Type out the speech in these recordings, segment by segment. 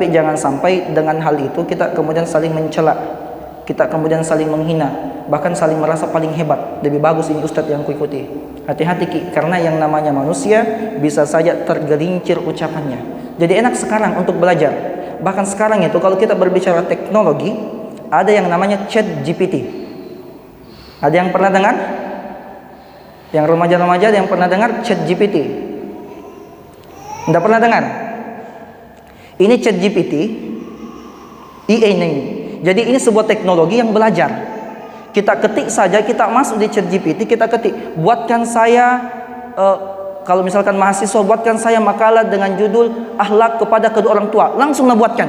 Tapi jangan sampai dengan hal itu kita kemudian saling mencela, kita kemudian saling menghina, bahkan saling merasa paling hebat. Lebih bagus ini ustadz yang kuikuti. Hati-hati Ki, karena yang namanya manusia bisa saja tergelincir ucapannya. Jadi enak sekarang untuk belajar. Bahkan sekarang itu kalau kita berbicara teknologi, ada yang namanya Chat GPT. Ada yang pernah dengar? Yang remaja-remaja yang pernah dengar Chat GPT? Tidak pernah dengar? Ini Chat GPT, IA ini. Jadi ini sebuah teknologi yang belajar. Kita ketik saja, kita masuk di Chat GPT, kita ketik, buatkan saya, kalau misalkan mahasiswa, buatkan saya makalah dengan judul akhlak kepada kedua orang tua. Langsunglah buatkan.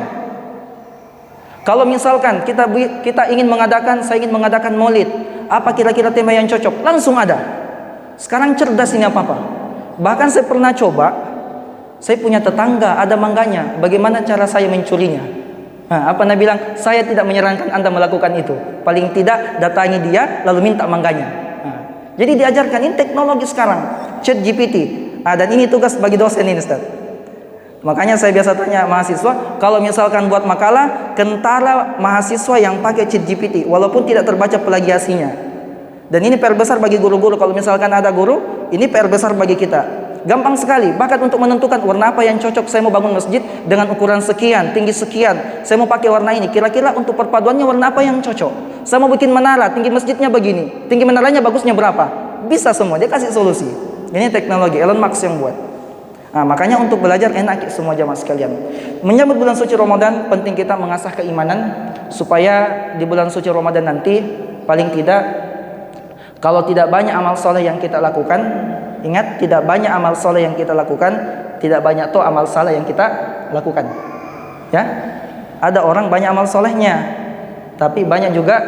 Kalau misalkan kita ingin mengadakan, saya ingin mengadakan maulid, apa kira-kira tema yang cocok? Langsung ada. Sekarang cerdas ini apa-apa. Bahkan saya pernah coba. Saya punya tetangga, ada mangganya. Bagaimana cara saya mencurinya? Nah, apa Nabi bilang? Saya tidak menyarankan Anda melakukan itu. Paling tidak datangi dia, lalu minta mangganya. Nah, jadi diajarkan, ini teknologi sekarang. Chat GPT. Dan ini tugas bagi dosen ini Ustaz. Makanya saya biasa tanya mahasiswa, kalau misalkan buat makalah, kentara mahasiswa yang pakai Chat GPT, walaupun tidak terbaca plagiasinya. Dan ini PR besar bagi guru-guru. Kalau misalkan ada guru, ini PR besar bagi kita. Gampang sekali, bahkan untuk menentukan warna apa yang cocok. Saya mau bangun masjid dengan ukuran sekian, tinggi sekian, saya mau pakai warna ini, kira-kira untuk perpaduannya warna apa yang cocok. Saya mau bikin menara, tinggi masjidnya begini, tinggi menaranya bagusnya berapa. Bisa semua, dia kasih solusi. Ini teknologi, Elon Musk yang buat. Nah, makanya untuk belajar enak semua jamaah sekalian. Menyambut bulan suci Ramadan, penting kita mengasah keimanan, supaya di bulan suci Ramadan nanti, paling tidak, kalau tidak banyak amal soleh yang kita lakukan, ingat, tidak banyak amal soleh yang kita lakukan, tidak banyak toh amal salah yang kita lakukan. Ya, ada orang banyak amal solehnya, tapi banyak juga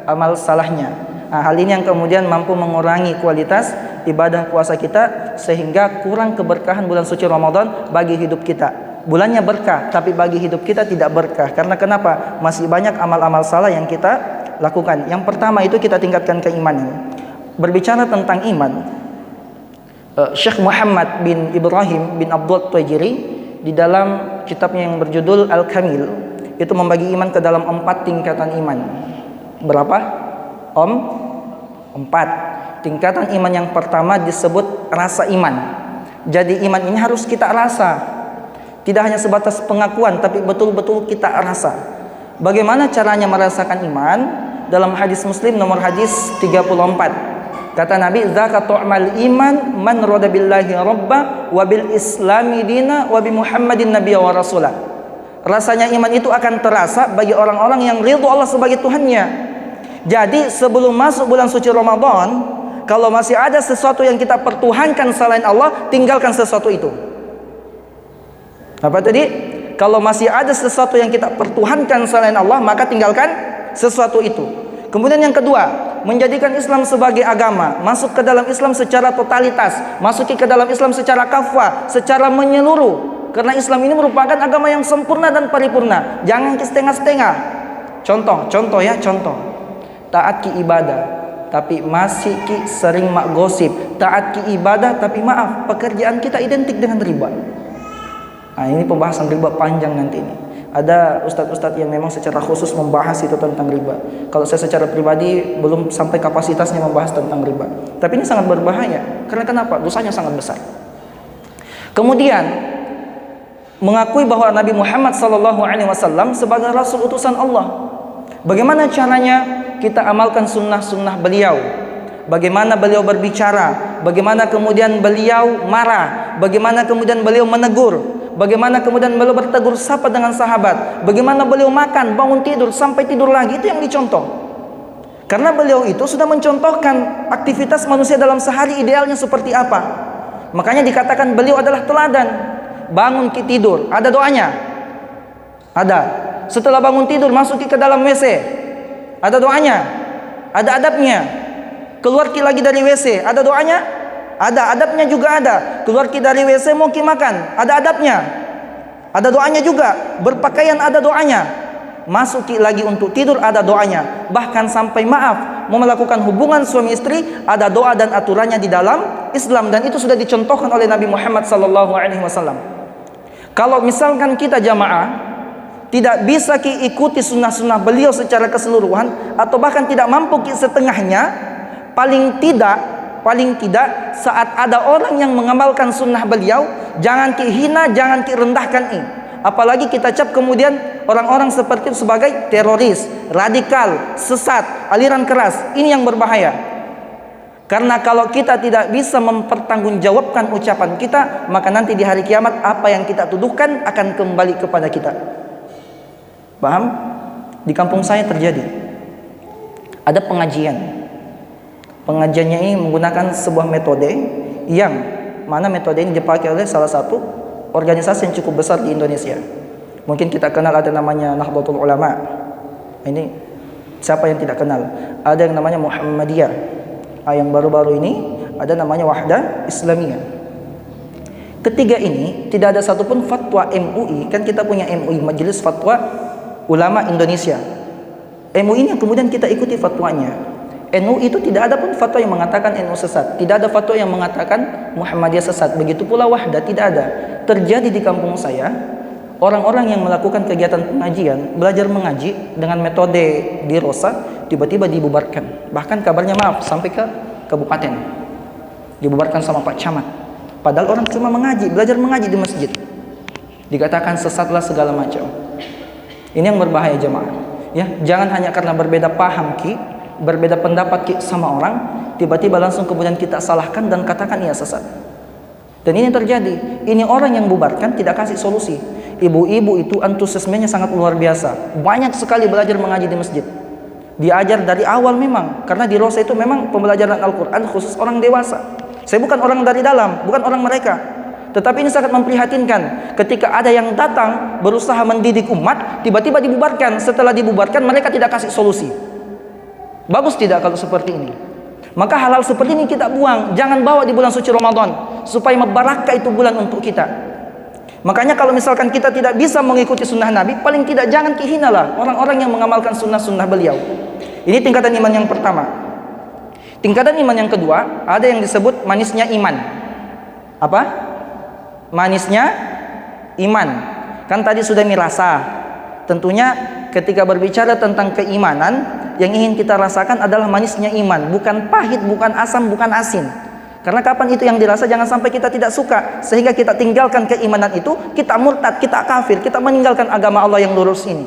amal salahnya. Nah, hal ini yang kemudian mampu mengurangi kualitas ibadah puasa kita, sehingga kurang keberkahan bulan suci Ramadan bagi hidup kita. Bulannya berkah, tapi bagi hidup kita tidak berkah. Karena kenapa? Masih banyak amal-amal salah yang kita lakukan. Yang pertama itu kita tingkatkan keimanan. Berbicara tentang iman, Syekh Muhammad bin Ibrahim bin Abdul Tuwaijiri di dalam kitabnya yang berjudul Al-Kamil itu membagi iman ke dalam 4 tingkatan iman. Berapa? 4. Tingkatan iman yang pertama disebut rasa iman. Jadi iman ini harus kita rasa. Tidak hanya sebatas pengakuan, tapi betul-betul kita rasa. Bagaimana caranya merasakan iman? Dalam hadis Muslim nomor hadis 34. Kata Nabi, "Dzaka tu'mal iman man rada billahi rabba wa bil islami dina wa bi Muhammadin nabiyya wa rasulah." Rasanya iman itu akan terasa bagi orang-orang yang ridho Allah sebagai Tuhannya. Jadi sebelum masuk bulan suci Ramadan, kalau masih ada sesuatu yang kita pertuhankan selain Allah, tinggalkan sesuatu itu. Apa tadi? Kalau masih ada sesuatu yang kita pertuhankan selain Allah, maka tinggalkan sesuatu itu. Kemudian yang kedua, menjadikan Islam sebagai agama, masuk ke dalam Islam secara totalitas, masuki ke dalam Islam secara kafah, secara menyeluruh. Karena Islam ini merupakan agama yang sempurna dan paripurna. Jangan setengah-setengah. Contoh ya. Taat ki ibadah, tapi masih ki sering mak gosip. Taat ki ibadah, tapi maaf, pekerjaan kita identik dengan riba. Nah, ini pembahasan riba panjang nanti ini. Ada ustadz-ustadz yang memang secara khusus membahas itu tentang riba. Kalau saya secara pribadi belum sampai kapasitasnya membahas tentang riba. Tapi ini sangat berbahaya. Karena kenapa? Dosanya sangat besar. Kemudian mengakui bahwa Nabi Muhammad SAW sebagai Rasul utusan Allah. Bagaimana caranya kita amalkan sunnah-sunnah beliau? Bagaimana beliau berbicara? Bagaimana kemudian beliau marah? Bagaimana kemudian beliau menegur? Bagaimana kemudian beliau bertegur sapa dengan sahabat? Bagaimana beliau makan, bangun tidur, sampai tidur lagi? Itu yang dicontoh. Karena beliau itu sudah mencontohkan aktivitas manusia dalam sehari idealnya seperti apa. Makanya dikatakan beliau adalah teladan. Bangun tidur, ada doanya? Ada. Setelah bangun tidur, masuk ke dalam WC, ada doanya? Ada adabnya. Keluar lagi dari WC, ada doanya? Ada adabnya juga ada. Keluar dari WC mau makan, ada adabnya. Ada doanya juga. Berpakaian ada doanya. Masuk lagi untuk tidur ada doanya. Bahkan sampai maaf, mau melakukan hubungan suami istri ada doa dan aturannya di dalam Islam, dan itu sudah dicontohkan oleh Nabi Muhammad SAW. Kalau misalkan kita jamaah tidak bisa ki ikuti sunnah-sunnah beliau secara keseluruhan, atau bahkan tidak mampu ki setengahnya, paling tidak saat ada orang yang mengamalkan sunnah beliau, jangan ki hina, jangan ki rendahkan ini. Apalagi kita cap kemudian orang-orang seperti itu sebagai teroris, radikal, sesat, aliran keras. Ini yang berbahaya. Karena kalau kita tidak bisa mempertanggungjawabkan ucapan kita, maka nanti di hari kiamat apa yang kita tuduhkan akan kembali kepada kita. Paham? Di kampung saya terjadi. Ada pengajian. Pengajiannya ini menggunakan sebuah metode yang mana metode ini dipakai oleh salah satu organisasi yang cukup besar di Indonesia. Mungkin kita kenal, ada namanya Nahdlatul Ulama. Ini siapa yang tidak kenal? Ada yang namanya Muhammadiyah. Yang baru-baru ini ada namanya Wahdah Islamiyah. Ketiga ini tidak ada satupun fatwa MUI. Kan kita punya MUI, Majelis Fatwa Ulama Indonesia. MUI ini yang kemudian kita ikuti fatwanya. NU itu tidak ada pun fatwa yang mengatakan NU sesat. Tidak ada fatwa yang mengatakan Muhammadiyah sesat. Begitu pula Wahdah, tidak ada. Terjadi di kampung saya, orang-orang yang melakukan kegiatan pengajian, belajar mengaji dengan metode di Rosa, tiba-tiba dibubarkan. Bahkan kabarnya sampai ke kabupaten. Dibubarkan sama Pak Camat. Padahal orang cuma mengaji, belajar mengaji di masjid. Dikatakan sesatlah segala macam. Ini yang berbahaya jemaah. Ya, jangan hanya karena berbeda paham ki, berbeda pendapat ki sama orang, tiba-tiba langsung kemudian kita salahkan dan katakan ia sesat. Dan ini terjadi. Ini orang yang bubarkan tidak kasih solusi. Ibu-ibu itu antusiasmenya sangat luar biasa. Banyak sekali belajar mengaji di masjid. Diajar dari awal memang, karena di Rosa itu memang pembelajaran Al-Quran khusus orang dewasa. Saya bukan orang dari dalam, bukan orang mereka. Tetapi ini sangat memprihatinkan ketika ada yang datang berusaha mendidik umat, tiba-tiba dibubarkan. Setelah dibubarkan mereka tidak kasih solusi. Bagus tidak kalau seperti ini? Maka hal-hal seperti ini kita buang. Jangan bawa di bulan suci Ramadan, supaya membarakah itu bulan untuk kita. Makanya kalau misalkan kita tidak bisa mengikuti sunnah Nabi, paling tidak jangan kihinalah orang-orang yang mengamalkan sunnah-sunnah beliau. Ini tingkatan iman yang pertama. Tingkatan iman yang kedua, ada yang disebut manisnya iman. Apa? Manisnya iman. Kan tadi sudah mirasa. Tentunya ketika berbicara tentang keimanan, yang ingin kita rasakan adalah manisnya iman, bukan pahit, bukan asam, bukan asin. Karena kapan itu yang dirasa, jangan sampai kita tidak suka sehingga kita tinggalkan keimanan itu, kita murtad, kita kafir, kita meninggalkan agama Allah yang lurus ini.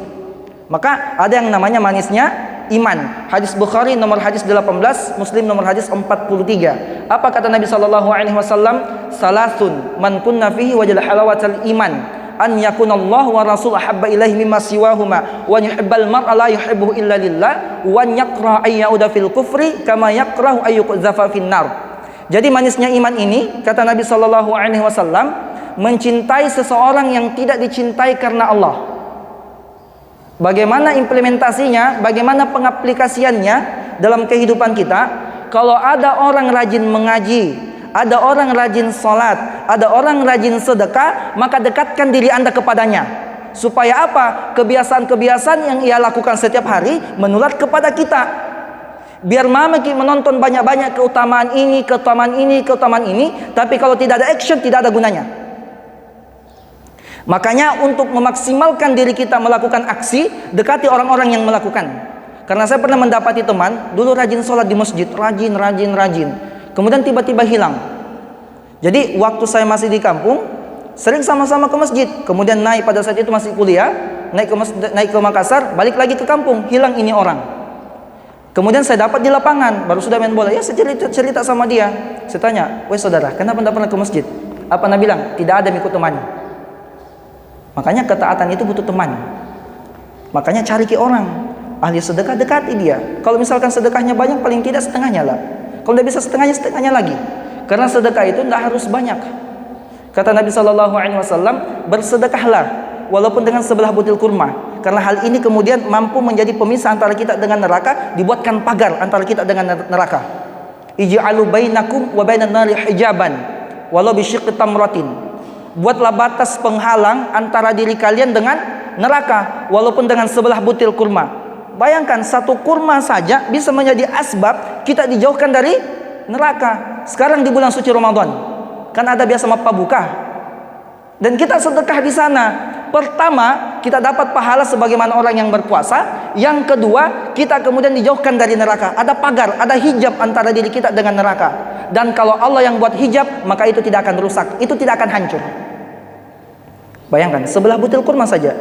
Maka ada yang namanya manisnya iman. Hadis Bukhari nomor hadis 18, Muslim nomor hadis 43. Apa kata Nabi sallallahu alaihi wasallam? Salasun man kunna fihi wajala halawatal iman, an yakunallahu wa rasul ahabba ilaihi mimma siwahuma, wa yuhibbal mar'a la yuhibbuhu illa lillah, wa yaqra ayyauda fil kufri kama yaqrahu ayyuqdhafa fin nar. Jadi manisnya iman ini, kata Nabi sallallahu alaihi wasallam, mencintai seseorang yang tidak dicintai karena Allah. Bagaimana implementasinya, bagaimana pengaplikasiannya dalam kehidupan kita? Kalau ada orang rajin mengaji, ada orang rajin salat, ada orang rajin sedekah, maka dekatkan diri Anda kepadanya. Supaya apa? Kebiasaan-kebiasaan yang ia lakukan setiap hari menular kepada kita. Biar mama menonton banyak-banyak keutamaan ini, keutamaan ini, keutamaan ini, tapi kalau tidak ada action, tidak ada gunanya. Makanya untuk memaksimalkan diri kita melakukan aksi, dekati orang-orang yang melakukan. Karena saya pernah mendapati teman, dulu rajin sholat di masjid, rajin. Kemudian tiba-tiba hilang. Jadi waktu saya masih di kampung, sering sama-sama ke masjid. Kemudian naik, pada saat itu masih kuliah, naik ke Makassar, balik lagi ke kampung, hilang ini orang. Kemudian saya dapat di lapangan, baru sudah main bola. Ya, saya cerita sama dia. Saya tanya, "Weh saudara, kenapa tidak pernah ke masjid?" Apa Anda bilang? Tidak ada ikut teman. Makanya ketaatan itu butuh teman. Makanya cari ke orang ahli sedekah, dekati dia. Kalau misalkan sedekahnya banyak, paling tidak setengahnya lah. Kalau tidak bisa setengahnya lagi. Karena sedekah itu tidak harus banyak. Kata Nabi sallallahu alaihi wasallam, bersedekahlah walaupun dengan sebelah butir kurma. Karena hal ini kemudian mampu menjadi pemisah antara kita dengan neraka, dibuatkan pagar antara kita dengan neraka. Ij'alu bainakum wa bainan nari hijaban walau bisyiqqi tamratin. Buatlah batas penghalang antara diri kalian dengan neraka walaupun dengan sebelah butir kurma. Bayangkan satu kurma saja bisa menjadi asbab kita dijauhkan dari neraka. Sekarang di bulan suci Ramadan, kan ada biasa mapa buka. Dan kita sedekah di sana. Pertama, kita dapat pahala sebagaimana orang yang berpuasa. Yang kedua, kita kemudian dijauhkan dari neraka. Ada pagar, ada hijab antara diri kita dengan neraka. Dan kalau Allah yang buat hijab, maka itu tidak akan rusak, itu tidak akan hancur. Bayangkan, sebelah butir kurma saja.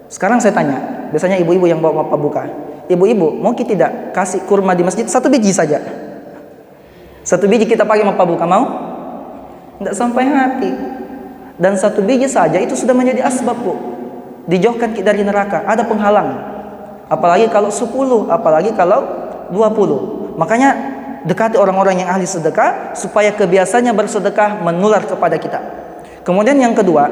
Sekarang saya tanya, biasanya ibu-ibu yang bawa pabuka, ibu-ibu, mau kita tidak kasih kurma di masjid 1 biji saja? 1 biji kita pakai pabuka, mau? Tidak sampai hati. Dan 1 biji saja itu sudah menjadi asbab, Bu. Dijauhkan kita dari neraka, ada penghalang. Apalagi kalau 10, apalagi kalau 20. Makanya dekati orang-orang yang ahli sedekah supaya kebiasaannya bersedekah menular kepada kita. Kemudian yang kedua,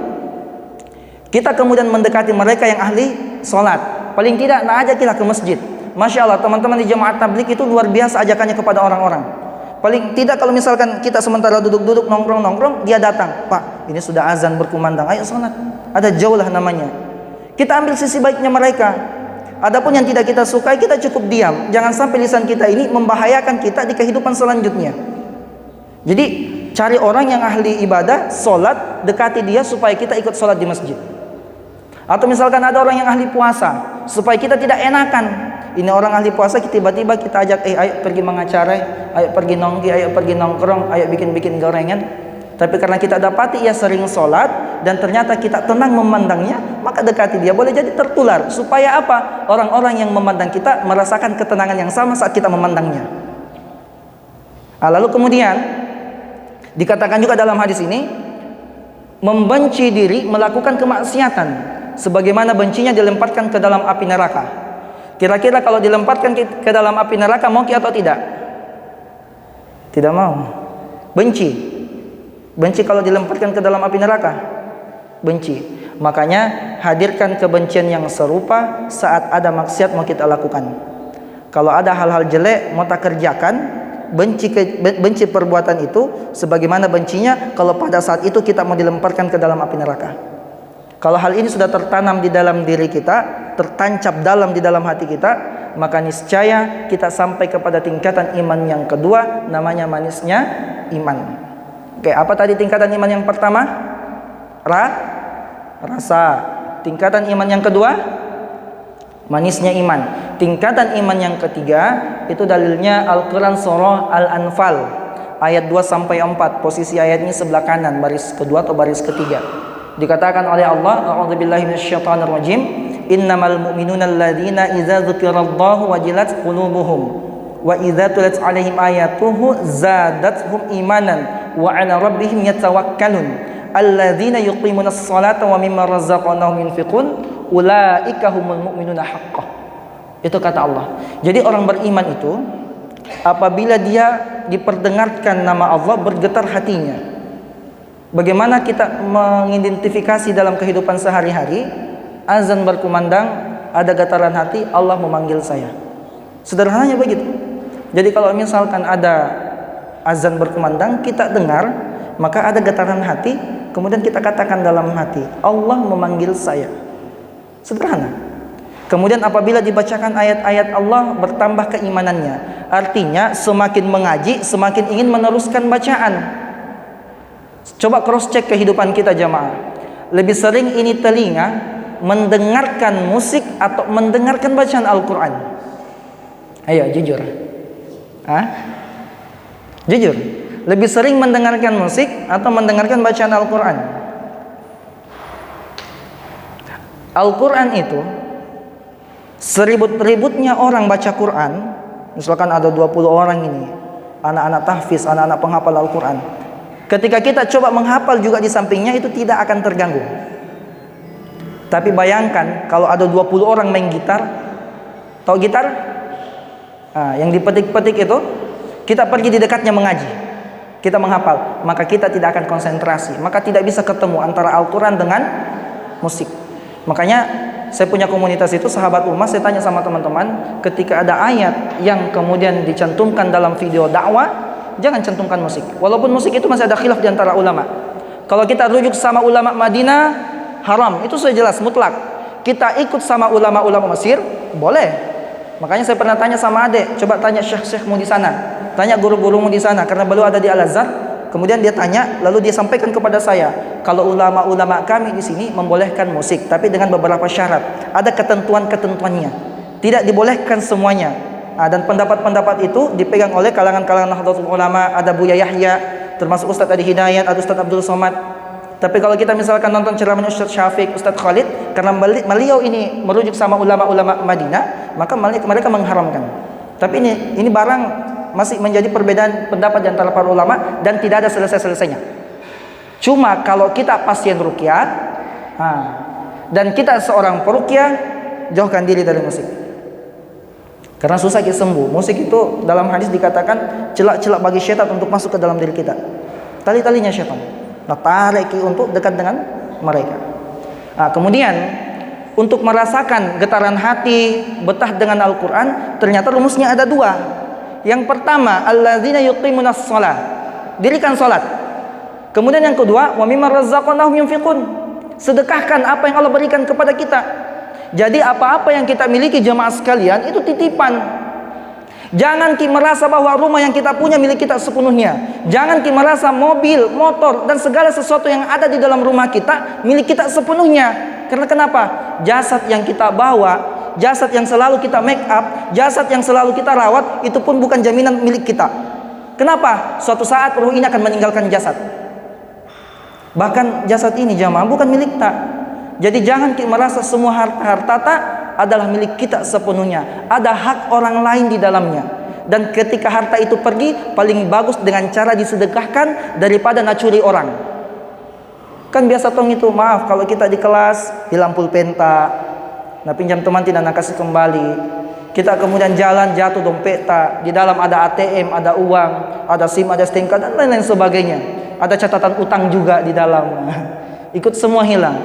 kita kemudian mendekati mereka yang ahli sholat. Paling tidak, ajakilah ke masjid. Masya Allah, teman-teman di jemaat tabligh itu luar biasa ajakannya kepada orang-orang. Paling tidak kalau misalkan kita sementara duduk-duduk, nongkrong-nongkrong, dia datang. Pak, ini sudah azan berkumandang, ayo sholat. Ada jauh lah namanya. Kita ambil sisi baiknya mereka. Adapun yang tidak kita sukai, kita cukup diam. Jangan sampai lisan kita ini membahayakan kita di kehidupan selanjutnya. Jadi, cari orang yang ahli ibadah, sholat, dekati dia supaya kita ikut sholat di masjid. Atau misalkan ada orang yang ahli puasa, supaya kita tidak enakan. Ini orang ahli puasa, tiba-tiba kita ajak, ayo pergi mengacara, ayo pergi nongki, ayo pergi nongkrong, ayo bikin-bikin gorengan. Tapi karena kita dapati ia sering sholat dan ternyata kita tenang memandangnya, maka dekati dia, boleh jadi tertular. Supaya apa? Orang-orang yang memandang kita merasakan ketenangan yang sama saat kita memandangnya. Lalu kemudian dikatakan juga dalam hadis ini, membenci diri melakukan kemaksiatan, sebagaimana bencinya dilemparkan ke dalam api neraka. Kira-kira kalau dilemparkan ke dalam api neraka, mau atau tidak? Tidak mau. Benci. Benci kalau dilemparkan ke dalam api neraka. Benci. Makanya hadirkan kebencian yang serupa saat ada maksiat mau kita lakukan. Kalau ada hal-hal jelek mau tak kerjakan, benci perbuatan itu sebagaimana bencinya kalau pada saat itu kita mau dilemparkan ke dalam api neraka. Kalau hal ini sudah tertanam di dalam diri kita, tertancap dalam di dalam hati kita, maka niscaya kita sampai kepada tingkatan iman yang kedua, namanya manisnya iman. Oke, apa tadi tingkatan iman yang pertama? Rasa. Tingkatan iman yang kedua, manisnya iman. Tingkatan iman yang ketiga, itu dalilnya Al-Quran surah Al-Anfal ayat 2-4. Posisi ayatnya sebelah kanan, baris kedua atau baris ketiga. Dikatakan oleh Allah, a'udzubillahi minasyaitonirrajim, innamal mu'minuna alladzina idza dzukirallahu wajilat qulubuhum wa idza tuliyat 'alaihim ayatuhu zadatuhum imanan wa 'ala rabbihim yatawakkalun alladzina yuqimunas salata wa mimma razaqnahum yunfiqun ulaika humul mu'minuna haqqan. Itu kata Allah. Jadi orang beriman itu apabila dia diperdengarkan nama Allah, bergetar hatinya. Bagaimana kita mengidentifikasi dalam kehidupan sehari-hari? Azan berkumandang, ada getaran hati, Allah memanggil saya. Sederhananya begitu. Jadi kalau misalkan ada azan berkumandang, kita dengar, maka ada getaran hati, kemudian kita katakan dalam hati, Allah memanggil saya. Sederhana. Kemudian apabila dibacakan ayat-ayat Allah, bertambah keimanannya. Artinya semakin mengaji, semakin ingin meneruskan bacaan. Coba cross check kehidupan kita jamaah. Lebih sering ini telinga mendengarkan musik atau mendengarkan bacaan Al-Quran? Ayo jujur. Jujur. Lebih sering mendengarkan musik atau mendengarkan bacaan Al-Quran? Al-Quran itu seribut-ributnya orang baca Quran. Misalkan ada 20 orang ini, anak-anak tahfiz, anak-anak penghafal Al-Quran. Ketika kita coba menghafal juga di sampingnya, itu tidak akan terganggu. Tapi bayangkan kalau ada 20 orang main gitar. Tahu gitar? Yang dipetik-petik itu, kita pergi di dekatnya mengaji, kita menghafal, maka kita tidak akan konsentrasi, maka tidak bisa ketemu antara Al-Quran dengan musik. Makanya saya punya komunitas itu, sahabat Ummah, saya tanya sama teman-teman, ketika ada ayat yang kemudian dicantumkan dalam video dakwah, jangan cantumkan musik. Walaupun musik itu masih ada khilaf di antara ulama. Kalau kita rujuk sama ulama Madinah, haram. Itu sudah jelas, mutlak. Kita ikut sama ulama-ulama Mesir, boleh. Makanya saya pernah tanya sama adek, coba tanya syekh-syekhmu di sana, tanya guru-gurumu di sana, karena beliau ada di Al-Azhar. Kemudian dia tanya, lalu dia sampaikan kepada saya, kalau ulama-ulama kami di sini membolehkan musik, tapi dengan beberapa syarat. Ada ketentuan-ketentuannya. Tidak dibolehkan semuanya. Dan pendapat-pendapat itu dipegang oleh kalangan-kalangan Nahdlatul Ulama. Ada Buya Yahya, termasuk Ustadz Adi Hidayat, ada Ustadz Abdul Somad. Tapi kalau kita misalkan nonton ceramahnya Ustadz Syafiq, Ustadz Khalid, karena beliau ini merujuk sama ulama-ulama Madinah, maka mereka mengharamkan. Tapi ini barang masih menjadi perbedaan pendapat di antara para ulama dan tidak ada selesai-selesainya. Cuma kalau kita pasien ruqyah dan kita seorang peruqyah, jauhkan diri dari musik. Karena susah kita sembuh. Musik itu dalam hadis dikatakan celak-celak bagi syaitan untuk masuk ke dalam diri kita. Tali-talinya syaitan. Nah, tarik untuk dekat dengan mereka. Kemudian untuk merasakan getaran hati, betah dengan Al-Quran, ternyata rumusnya ada dua. Yang pertama, alladzina yuqimunas shalah, dirikan salat. Kemudian yang kedua, wa mimma razzaqnahum yunfiqun, sedekahkan apa yang Allah berikan kepada kita. Jadi apa-apa yang kita miliki jemaah sekalian itu titipan. Jangan kita merasa bahwa rumah yang kita punya milik kita sepenuhnya. Jangan kita merasa mobil, motor dan segala sesuatu yang ada di dalam rumah kita milik kita sepenuhnya. Karena kenapa? Jasad yang kita bawa, jasad yang selalu kita make up, jasad yang selalu kita rawat, itu pun bukan jaminan milik kita. Kenapa? Suatu saat ruh ini akan meninggalkan jasad. Bahkan jasad ini jamaah bukan milik kita. Jadi jangan kita merasa semua harta adalah milik kita sepenuhnya. Ada hak orang lain di dalamnya. Dan ketika harta itu pergi, paling bagus dengan cara disedekahkan daripada nacuri orang. Kan biasa tong itu, maaf kalau kita di kelas hilang pulpenta, nah pinjam teman tidak nak kasih kembali. Kita kemudian jalan jatuh dompet di dalam ada ATM, ada uang, ada SIM, ada STNK dan lain-lain sebagainya. Ada catatan utang juga di dalam. Ikut semua hilang.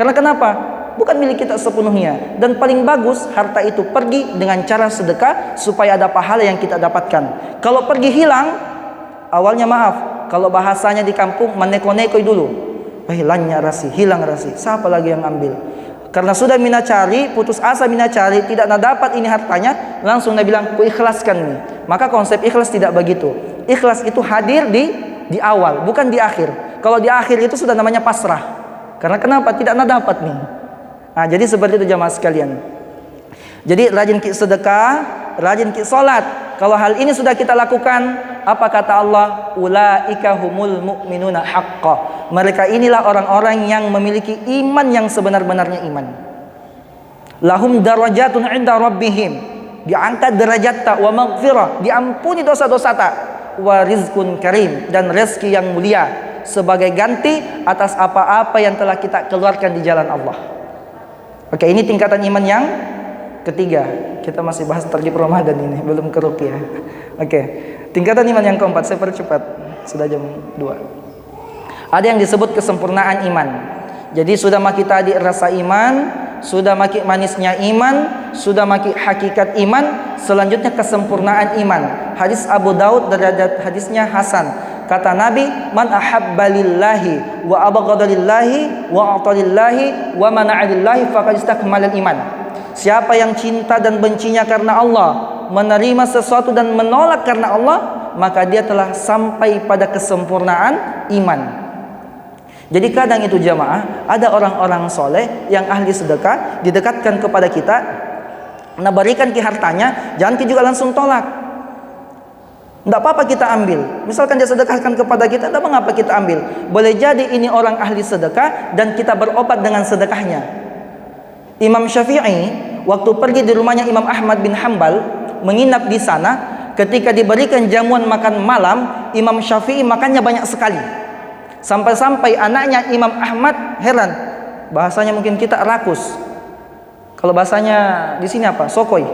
Karena kenapa? Bukan milik kita sepenuhnya. Dan paling bagus harta itu pergi dengan cara sedekah supaya ada pahala yang kita dapatkan. Kalau pergi hilang, awalnya maaf, kalau bahasanya di kampung meneko-nekoi dulu. Hilangnya rasi, hilang rasi. Siapa lagi yang ambil? Karena sudah mina cari, putus asa mina cari, tidak dapat ini hartanya, langsung dia bilang, ku ikhlaskan nih. Maka konsep ikhlas tidak begitu. Ikhlas itu hadir di awal, bukan di akhir. Kalau di akhir itu sudah namanya pasrah. Karena kenapa? Tidak dapat nih. Jadi seperti itu jamaah sekalian. Jadi rajin kita sedekah, rajin kita salat. Kalau hal ini sudah kita lakukan, apa kata Allah? Ulaika humul mu'minuna haqqan. Mereka inilah orang-orang yang memiliki iman yang sebenar-benarnya iman. Lahum darajatun 'inda rabbihim. Diangkat derajat wa maghfirah, diampuni dosa-dosa wa rizqun karim, dan rezeki yang mulia sebagai ganti atas apa-apa yang telah kita keluarkan di jalan Allah. Oke, ini tingkatan iman yang ketiga. Kita masih bahas targhib Ramadan ini, belum ke ruqyah. Oke. Tingkatan iman yang keempat, saya percepat. Sudah jam 2. Ada yang disebut kesempurnaan iman. Jadi sudah maki tadi rasa iman, sudah maki manisnya iman, sudah maki hakikat iman, selanjutnya kesempurnaan iman. Hadis Abu Daud, derajat hadisnya hasan. Kata Nabi, man ahabba lillahi wa abghada lillahi wa a'ta lillahi wa mana'a lillahi faqad istakmala iman. Siapa yang cinta dan bencinya karena Allah, menerima sesuatu dan menolak karena Allah, maka dia telah sampai pada kesempurnaan iman. Jadi kadang itu jamaah, ada orang-orang soleh yang ahli sedekah, didekatkan kepada kita, nah berikan ki hartanya, jangan ki juga langsung tolak. Tidak apa-apa kita ambil. Misalkan dia sedekahkan kepada kita, tidak mengapa kita ambil. Boleh jadi ini orang ahli sedekah dan kita berobat dengan sedekahnya. Imam Syafi'i waktu pergi di rumahnya Imam Ahmad bin Hanbal, menginap di sana, ketika diberikan jamuan makan malam, Imam Syafi'i makannya banyak sekali. Sampai-sampai anaknya Imam Ahmad heran. Bahasanya mungkin kita rakus. Kalau bahasanya di sini apa? Sokoi.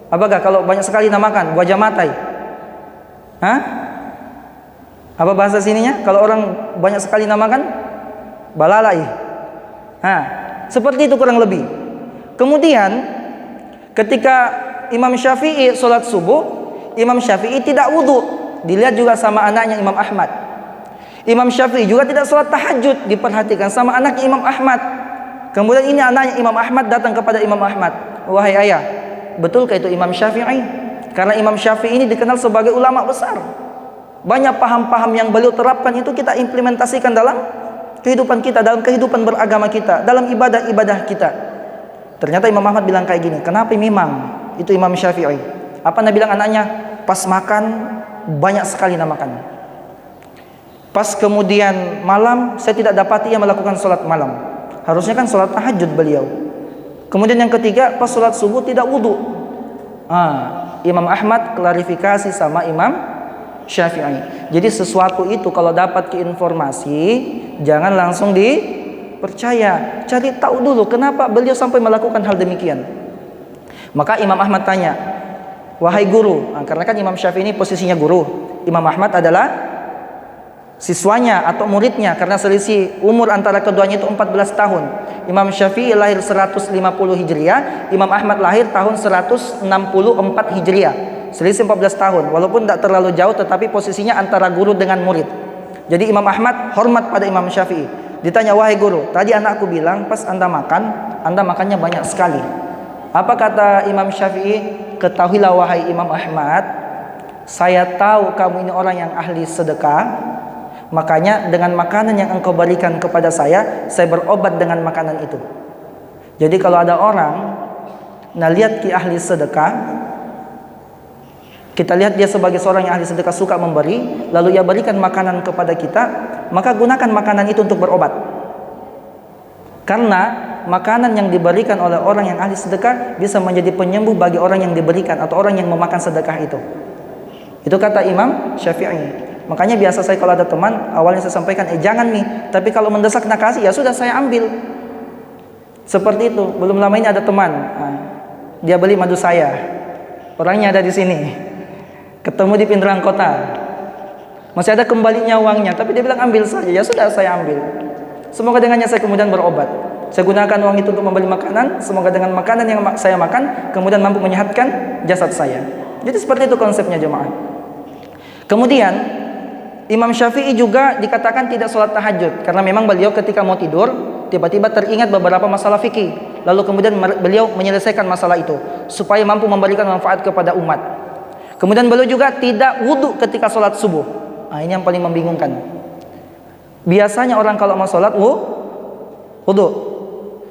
Apakah kalau banyak sekali namakan wajah matai? Apa bahasa sininya? Kalau orang banyak sekali namakan balalai. Seperti itu kurang lebih. Kemudian ketika Imam Syafi'i sholat subuh, Imam Syafi'i tidak wudhu. Dilihat juga sama anaknya Imam Ahmad. Imam Syafi'i juga tidak sholat tahajud, diperhatikan sama anaknya Imam Ahmad. Kemudian ini anaknya Imam Ahmad datang kepada Imam Ahmad, wahai ayah, betulkah itu Imam Syafi'i? Karena Imam Syafi'i ini dikenal sebagai ulama besar. Banyak paham-paham yang beliau terapkan itu kita implementasikan dalam kehidupan kita, dalam kehidupan beragama kita, dalam ibadah-ibadah kita. Ternyata Imam Ahmad bilang kayak gini, kenapa memang itu Imam Syafi'i? Apa Nabi bilang anaknya? Pas makan banyak sekali nak makan. Pas kemudian malam saya tidak dapati ia melakukan sholat malam. Harusnya kan sholat tahajud beliau. Kemudian yang ketiga, pas sholat subuh tidak wudu. Imam Ahmad klarifikasi sama Imam Syafi'i. Jadi sesuatu itu kalau dapat informasi, jangan langsung dipercaya. Cari tahu dulu kenapa beliau sampai melakukan hal demikian. Maka Imam Ahmad tanya, wahai guru, karena kan Imam Syafi'i ini posisinya guru, Imam Ahmad adalah siswanya atau muridnya, karena selisih umur antara keduanya itu 14 tahun. Imam Syafi'i lahir 150 Hijriah, Imam Ahmad lahir tahun 164 Hijriah. Selisih 14 tahun, walaupun tidak terlalu jauh, tetapi posisinya antara guru dengan murid. Jadi Imam Ahmad hormat pada Imam Syafi'i. Ditanya, wahai guru, tadi anakku bilang pas anda makan, anda makannya banyak sekali. Apa kata Imam Syafi'i? Ketahuilah wahai Imam Ahmad, saya tahu kamu ini orang yang ahli sedekah, makanya dengan makanan yang engkau berikan kepada saya berobat dengan makanan itu. Jadi kalau ada orang lihat ki ahli sedekah, kita lihat dia sebagai seorang yang ahli sedekah, suka memberi, lalu ia berikan makanan kepada kita, maka gunakan makanan itu untuk berobat. Karena makanan yang diberikan oleh orang yang ahli sedekah bisa menjadi penyembuh bagi orang yang diberikan atau orang yang memakan sedekah itu. Itu kata Imam Syafi'i. Makanya biasa saya kalau ada teman, awalnya saya sampaikan, jangan nih, tapi kalau mendesak nak kasih, ya sudah saya ambil. Seperti itu. Belum lama ini ada teman, dia beli madu saya, orangnya ada di sini, ketemu di pinggiran kota, masih ada kembalinya uangnya, tapi dia bilang ambil saja. Ya sudah saya ambil. Semoga dengannya saya kemudian berobat. Saya gunakan uang itu untuk membeli makanan. Semoga dengan makanan yang saya makan kemudian mampu menyehatkan jasad saya. Jadi seperti itu konsepnya jemaah. Kemudian Imam Syafi'i juga dikatakan tidak sholat tahajud, karena memang beliau ketika mau tidur tiba-tiba teringat beberapa masalah fikih, lalu kemudian beliau menyelesaikan masalah itu supaya mampu memberikan manfaat kepada umat. Kemudian beliau juga tidak wudhu ketika sholat subuh. Ini yang paling membingungkan. Biasanya orang kalau mau sholat wudhu.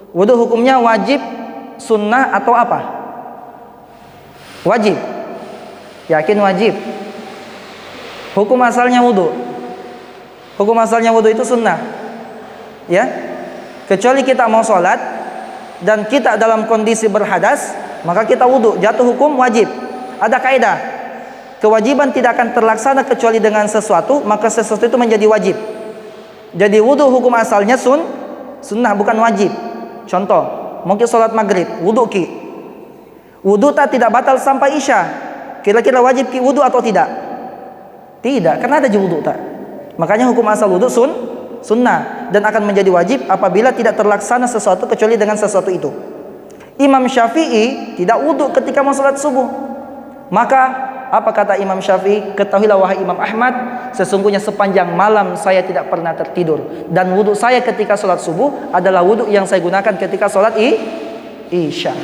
Wudhu hukumnya wajib, sunnah atau apa? Wajib. Yakin wajib? Hukum asalnya wudhu. Hukum asalnya wudhu itu sunnah. Ya. Kecuali kita mau sholat dan kita dalam kondisi berhadas, maka kita wudhu, jatuh hukum wajib. Ada kaidah, kewajiban tidak akan terlaksana kecuali dengan sesuatu, maka sesuatu itu menjadi wajib. Jadi wudhu hukum asalnya sunnah, bukan wajib. Contoh, mungkin sholat maghrib, wudhu ki. Wudhu tidak batal sampai isya. Kira-kira wajib ki wudhu atau tidak? Tidak, karena ada wudhu tak. Makanya hukum asal wudhu sunnah, dan akan menjadi wajib apabila tidak terlaksana sesuatu kecuali dengan sesuatu itu. Imam Syafi'i tidak wudhu ketika mau sholat subuh. Maka apa kata Imam Syafi'i? Ketahuilah wahai Imam Ahmad, sesungguhnya sepanjang malam saya tidak pernah tertidur, dan wudhu saya ketika sholat subuh adalah wudhu yang saya gunakan ketika sholat isya.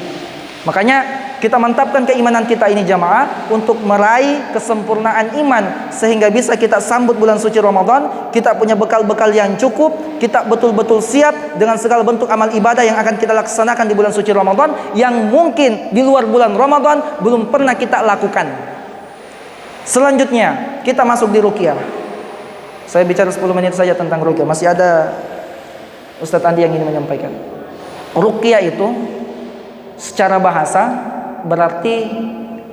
Makanya kita mantapkan keimanan kita ini jamaah untuk meraih kesempurnaan iman, sehingga bisa kita sambut bulan suci Ramadan. Kita punya bekal-bekal yang cukup, kita betul-betul siap dengan segala bentuk amal ibadah yang akan kita laksanakan di bulan suci Ramadan, yang mungkin di luar bulan Ramadan belum pernah kita lakukan. Selanjutnya kita masuk di ruqyah. Saya bicara 10 menit saja tentang ruqyah. Masih ada Ustadz Andi yang ingin menyampaikan. Ruqyah itu secara bahasa berarti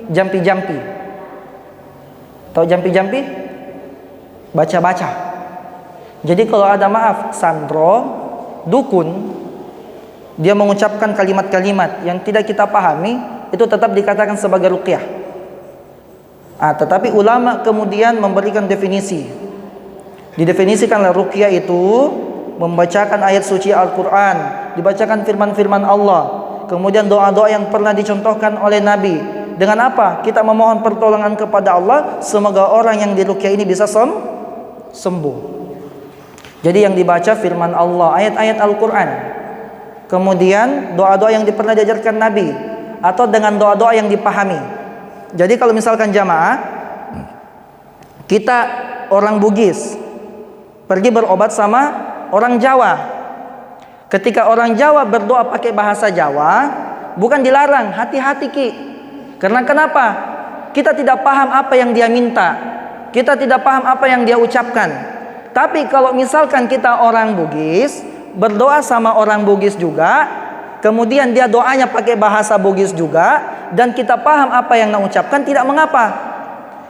jampi-jampi. Tahu jampi-jampi? Baca-baca. Jadi kalau ada santro, dukun, dia mengucapkan kalimat-kalimat yang tidak kita pahami, itu tetap dikatakan sebagai ruqyah. Tetapi ulama kemudian memberikan definisi. Didefinisikanlah ruqyah itu membacakan ayat suci Al-Quran, dibacakan firman-firman Allah, kemudian doa-doa yang pernah dicontohkan oleh Nabi. Dengan apa? Kita memohon pertolongan kepada Allah, semoga orang yang diruqyah ini bisa sembuh. Jadi yang dibaca firman Allah, ayat-ayat Al-Quran, kemudian doa-doa yang pernah diajarkan Nabi, atau dengan doa-doa yang dipahami. Jadi kalau misalkan jamaah, Kita orang Bugis pergi berobat sama orang Jawa. Ketika orang Jawa berdoa pakai bahasa Jawa, bukan dilarang, hati-hati Ki. Karena kenapa? Kita tidak paham apa yang dia minta. Kita tidak paham apa yang dia ucapkan. Tapi kalau misalkan kita orang Bugis, berdoa sama orang Bugis juga, kemudian dia doanya pakai bahasa Bugis juga, dan kita paham apa yang dia ucapkan, tidak mengapa.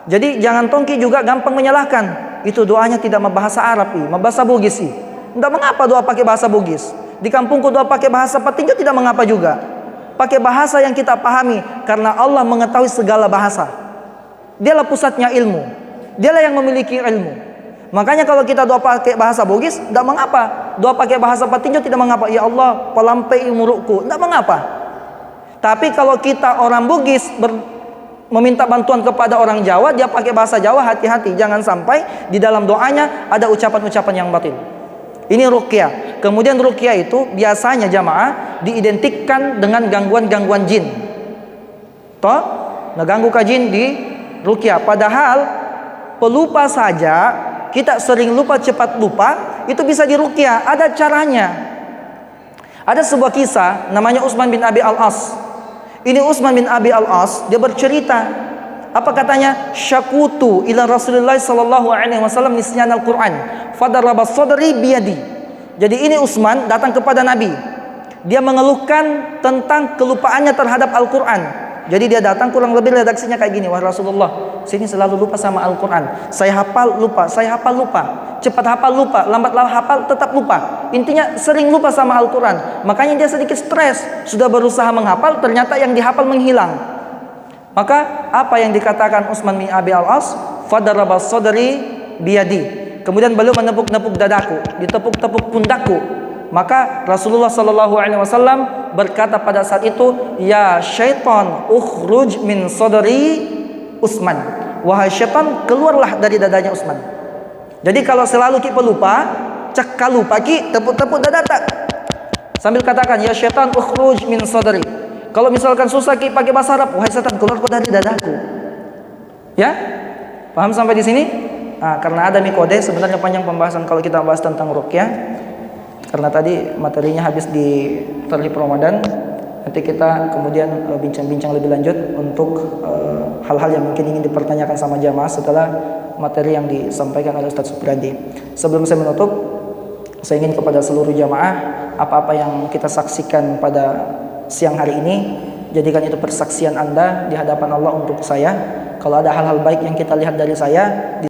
Jadi jangan tongki juga gampang menyalahkan. Itu doanya tidak bahasa Arab, bahasa Bugis sih. Tidak mengapa doa pakai bahasa Bugis. Di kampungku doa pakai bahasa Patinjo tidak mengapa juga. Pakai bahasa yang kita pahami, karena Allah mengetahui segala bahasa. Dialah pusatnya ilmu. Dialah yang memiliki ilmu. Makanya kalau kita doa pakai bahasa Bugis, tidak mengapa. Doa pakai bahasa Patinjo tidak mengapa. Ya Allah, palampai umurku, tidak mengapa. Tapi kalau kita orang Bugis meminta bantuan kepada orang Jawa, dia pakai bahasa Jawa, hati-hati. Jangan sampai di dalam doanya ada ucapan-ucapan yang batil. Ini ruqyah. Kemudian ruqyah itu biasanya jamaah diidentikan dengan gangguan-gangguan jin. Toh, ngeganggu ka jin di ruqyah. Padahal pelupa saja, kita sering lupa, cepat lupa, itu bisa diruqyah. Ada caranya. Ada sebuah kisah namanya Utsman bin Abi Al-As. Ini Utsman bin Abi Al-As, dia bercerita. Apa katanya? Syakutu ila Rasulullah sallallahu alaihi wasallam nisyan al-Qur'an. Fadaraba sadri biyadi. Jadi ini Utsman datang kepada Nabi. Dia mengeluhkan tentang kelupaannya terhadap Al-Qur'an. Jadi dia datang kurang lebih redaksinya kayak gini. Wah Rasulullah, sini selalu lupa sama Al-Qur'an. Saya hafal lupa, saya hafal lupa. Cepat hafal lupa, lambat hafal tetap lupa. Intinya sering lupa sama Al-Qur'an. Makanya dia sedikit stres. Sudah berusaha menghafal, ternyata yang dihafal menghilang. Maka apa yang dikatakan Utsman bin Abi Al-As? Fadaraba sadri biyadi. Kemudian beliau menepuk-nepuk dadaku, ditepuk-tepuk pundakku. Maka Rasulullah sallallahu alaihi wasallam berkata pada saat itu, "Ya syaitan, ukhruj min sadri Utsman." Wahai syaitan, keluarlah dari dadanya Utsman. Jadi kalau selalu kita lupa, cekal lupa ki, tepuk-tepuk dada tak. Sambil katakan, "Ya syaitan, ukhruj min sadri." Kalau misalkan susah ki pakai bahasa Arab, wahai setan, keluar dari dadaku. Ya? Paham sampai di sini? Nah, karena ada mikode, sebenarnya panjang pembahasan kalau kita bahas tentang ruqyah. Karena tadi materinya habis di terlip Ramadan. Nanti kita kemudian bincang-bincang lebih lanjut untuk hal-hal yang mungkin ingin dipertanyakan sama jamaah setelah materi yang disampaikan oleh Ustaz Supriyadi. Sebelum saya menutup, saya ingin kepada seluruh jamaah, apa-apa yang kita saksikan pada siang hari ini, jadikan itu persaksian Anda di hadapan Allah untuk saya. Kalau ada hal-hal baik yang kita lihat dari saya,